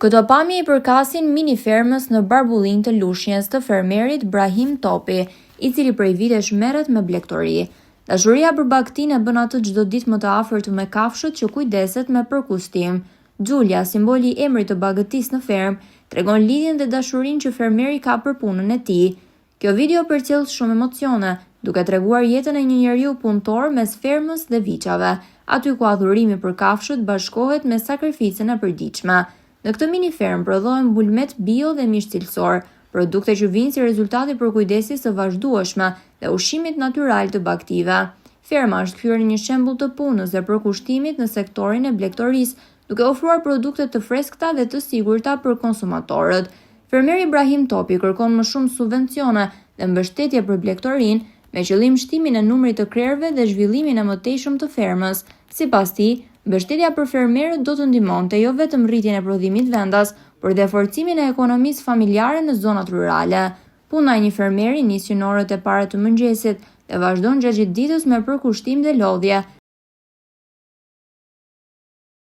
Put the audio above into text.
Këto pamje i përkasin mini fermës në Barbullin të Lushnjës të fermerit Brahim Topi, i cili prej vitesh merret me blegtori. Dashuria për bagëtinë e bën atë çdo ditë më të afërt me kafshët që kujdeset me përkustim. Xhulia, simboli i emrit të bagëtisë në fermë, tregon lidhjen dhe dashurinë që fermeri ka për punën e tij. Kjo video përcjell shumë emocione, duke treguar jetën e një njeriu punëtor mes fermës dhe viçave, aty ku adhurimi për kafshët bashkohet me sakrificën e përditshme. Në këtë mini fermë prodhohen bulmet bio dhe mish cilësor, produkte që vijnë si rezultati për kujdesit së vazhdueshme dhe ushqimit natyral të bagëtive. Ferma është kthyer në një shembull të punës dhe përkushtimit në sektorin e blegtorisë, duke ofruar produkte të freskëta dhe të sigurta për konsumatorët. Fermeri Brahim Topi kërkon më shumë subvencione dhe mbështetje për blegtorinë, me qëllim shtimin e numrit të krerëve dhe zhvillimin e mëtejshëm të fermës. Sipas tij, mbështetja për fermerët do të ndihmonte jo vetëm rritjen e prodhimit vendas, por dhe forcimin e ekonomisë familjare në zonat rurale. Puna e një fermeri nis në orët e para të mëngjesit dhe vazhdon gjatë gjithë ditës me përkushtim dhe lodhje,